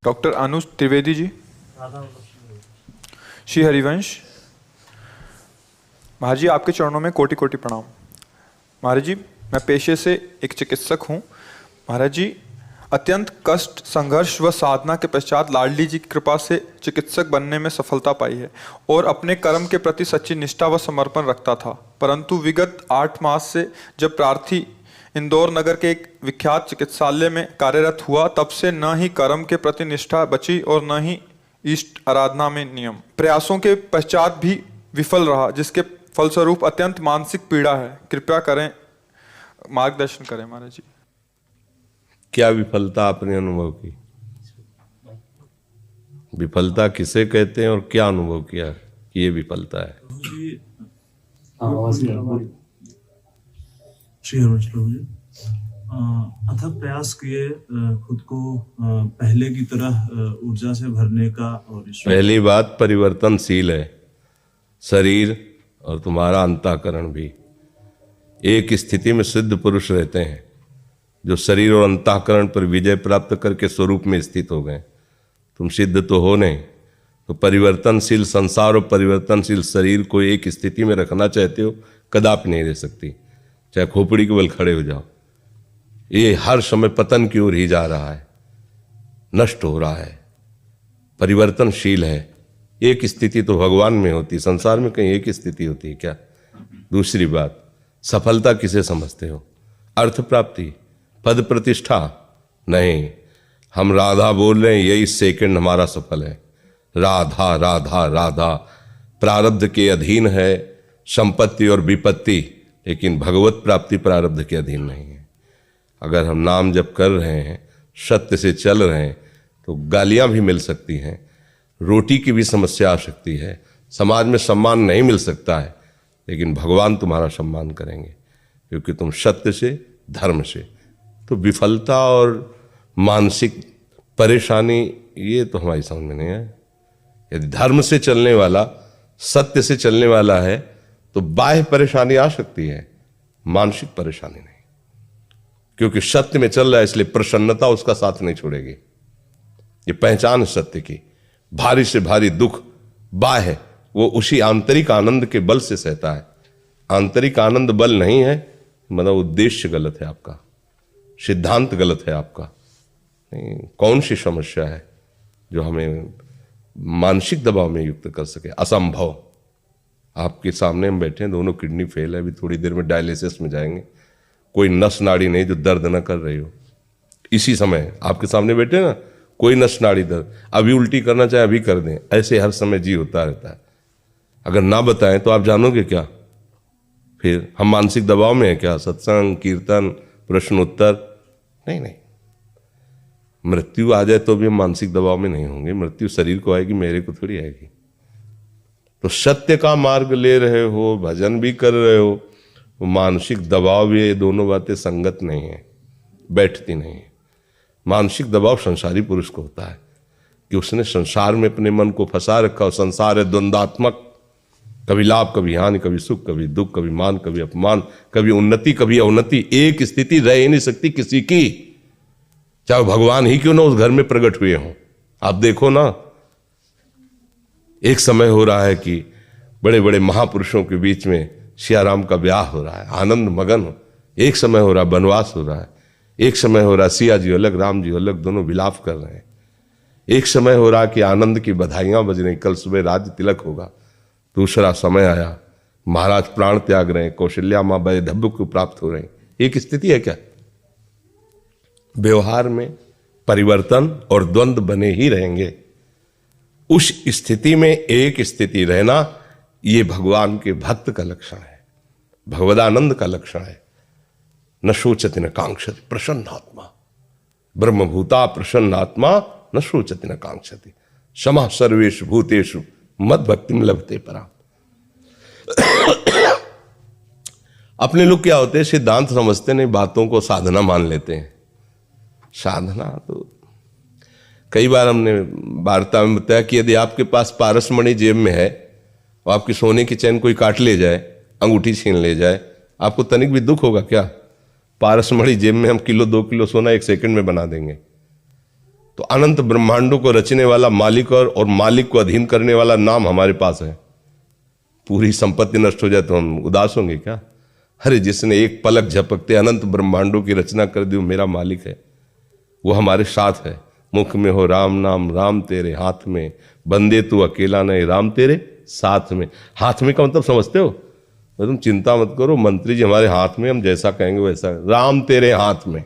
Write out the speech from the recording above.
Doctor अनुज त्रिवेदी जी, श्री हरिवंश महाराज जी, आपके चरणों में कोटि कोटि प्रणाम। महाराज जी, मैं पेशे से एक चिकित्सक हूँ। महाराज जी, अत्यंत कष्ट, संघर्ष व साधना के पश्चात लाडली जी की कृपा से चिकित्सक बनने में सफलता पाई है और अपने कर्म के प्रति सच्ची निष्ठा व समर्पण रखता था। परंतु विगत 8 मास से जब प्रार्थी इंदौर नगर के एक विख्यात चिकित्सालय में कार्यरत हुआ, तब से न ही कर्म के प्रति निष्ठा बची और न ही इष्ट आराधना में नियम। प्रयासों के पश्चात भी विफल रहा, जिसके फलस्वरूप अत्यंत मानसिक पीड़ा है। कृपया करें, मार्गदर्शन करें महाराज जी। क्या विफलता आपने अनुभव की? विफलता किसे कहते हैं और क्या अनुभव किया कि ये विफलता है? श्री हरिवंश प्रभु जी, अथक प्रयास किए खुद को पहले की तरह ऊर्जा से भरने का। और पहली बात, परिवर्तनशील है शरीर और तुम्हारा अंतःकरण भी। एक स्थिति में सिद्ध पुरुष रहते हैं जो शरीर और अंतःकरण पर विजय प्राप्त करके स्वरूप में स्थित हो गए। तुम सिद्ध तो हो नहीं, तो परिवर्तनशील संसार और परिवर्तनशील शरीर को एक स्थिति में रखना चाहते हो, कदापि नहीं रह सकती। चाहे खोपड़ी के बल खड़े हो जाओ, ये हर समय पतन की ओर ही जा रहा है, नष्ट हो रहा है, परिवर्तनशील है। एक स्थिति तो भगवान में होती, संसार में कहीं एक स्थिति होती है क्या? दूसरी बात, सफलता किसे समझते हो? अर्थ प्राप्ति, पद प्रतिष्ठा? नहीं, हम राधा बोल रहे हैं, यही सेकंड हमारा सफल है। राधा राधा राधा प्रारब्ध के अधीन है संपत्ति और विपत्ति, लेकिन भगवत प्राप्ति प्रारब्ध के अधीन नहीं है। अगर हम नाम जप कर रहे हैं, सत्य से चल रहे हैं, तो गालियां भी मिल सकती हैं, रोटी की भी समस्या आ सकती है, समाज में सम्मान नहीं मिल सकता है, लेकिन भगवान तुम्हारा सम्मान करेंगे क्योंकि तुम सत्य से, धर्म से। तो विफलता और मानसिक परेशानी ये तो हमारी समझ में नहीं है। यदि धर्म से चलने वाला, सत्य से चलने वाला है, तो बाह्य परेशानी आ सकती है, मानसिक परेशानी नहीं, क्योंकि सत्य में चल रहा है, इसलिए प्रसन्नता उसका साथ नहीं छोड़ेगी। ये पहचान सत्य की। भारी से भारी दुख बाह्य, वो उसी आंतरिक आनंद के बल से सहता है। आंतरिक आनंद बल नहीं है, मतलब उद्देश्य गलत है आपका, सिद्धांत गलत है आपका। नहीं, कौन सी समस्या है जो हमें मानसिक दबाव में युक्त कर सके? असंभव। आपके सामने हम बैठे हैं, दोनों किडनी फेल है, अभी थोड़ी देर में डायलिसिस में जाएंगे। कोई नस नाड़ी नहीं जो दर्द न कर रही हो। इसी समय आपके सामने बैठे ना, कोई नस नाड़ी दर्द, अभी उल्टी करना चाहे अभी कर दें, ऐसे हर समय जी होता रहता है। अगर ना बताएं तो आप जानोगे क्या? फिर हम मानसिक दबाव में हैं क्या? सत्संग, कीर्तन, प्रश्नोत्तर? नहीं नहीं, मृत्यु आ जाए तो भी हम मानसिक दबाव में नहीं होंगे। मृत्यु शरीर को आएगी, मेरे को थोड़ी आएगी। तो सत्य का मार्ग ले रहे हो, भजन भी कर रहे हो, वो मानसिक दबाव भी, ये दोनों बातें संगत नहीं है, बैठती नहीं है। मानसिक दबाव संसारी पुरुष को होता है कि उसने संसार में अपने मन को फंसा रखा हो। संसार है द्वंद्वात्मक, कभी लाभ कभी हानि, कभी सुख कभी दुख, कभी मान कभी अपमान, कभी उन्नति कभी अवनति। एक स्थिति रह ही नहीं सकती किसी की, चाहे भगवान ही क्यों ना उस घर में प्रकट हुए हों। आप देखो ना, एक समय हो रहा है कि बड़े बड़े महापुरुषों के बीच में सियाराम का ब्याह हो रहा है, आनंद मगन हो। एक समय हो रहा है वनवास हो रहा है, एक समय हो रहा है सिया जी अलग, राम जी अलग, दोनों विलाप कर रहे हैं। एक समय हो रहा है कि आनंद की बधाइयां बज रही, कल सुबह राज्य तिलक होगा। दूसरा समय आया, महाराज प्राण त्याग रहे हैं, कौशल्या माँ वैधव्य को प्राप्त हो रहे हैं। एक स्थिति है क्या? व्यवहार में परिवर्तन और द्वंद्व बने ही रहेंगे। उस स्थिति में एक स्थिति रहना, ये भगवान के भक्त का लक्षण है, भगवदानंद का लक्षण है। न शोचति न कांक्षति प्रसन्नात्मा, ब्रह्मभूता प्रसन्नात्मा न शोचति न कांक्षति, समः सर्वेषु भूतेषु मद भक्तिम लभते पराम। अपने लोग क्या होते हैं, सिद्धांत समझते नहीं, बातों को साधना मान लेते हैं। साधना तो कई बार हमने वार्ता में बताया कि यदि आपके पास पारसमणि जेब में है और आपकी सोने की चैन कोई काट ले जाए, अंगूठी छीन ले जाए, आपको तनिक भी दुख होगा क्या? पारसमणि जेब में हम किलो 2 किलो सोना 1 सेकंड में बना देंगे। तो तो अनंत ब्रह्मांडों को रचने वाला मालिक और मालिक को अधीन करने वाला नाम हमारे पास है। पूरी संपत्ति नष्ट हो जाए तो हम उदास होंगे क्या? अरे जिसने एक पलक झपकते अनंत ब्रह्मांडों की रचना कर दी वो मेरा मालिक है, वो हमारे साथ है। मुख में हो राम नाम, राम तेरे हाथ में, बंदे तू अकेला नहीं, राम तेरे साथ में। हाथ में का मतलब समझते हो? तो तुम चिंता मत करो, मंत्री जी हमारे हाथ में, हम जैसा कहेंगे वैसा। राम तेरे हाथ में।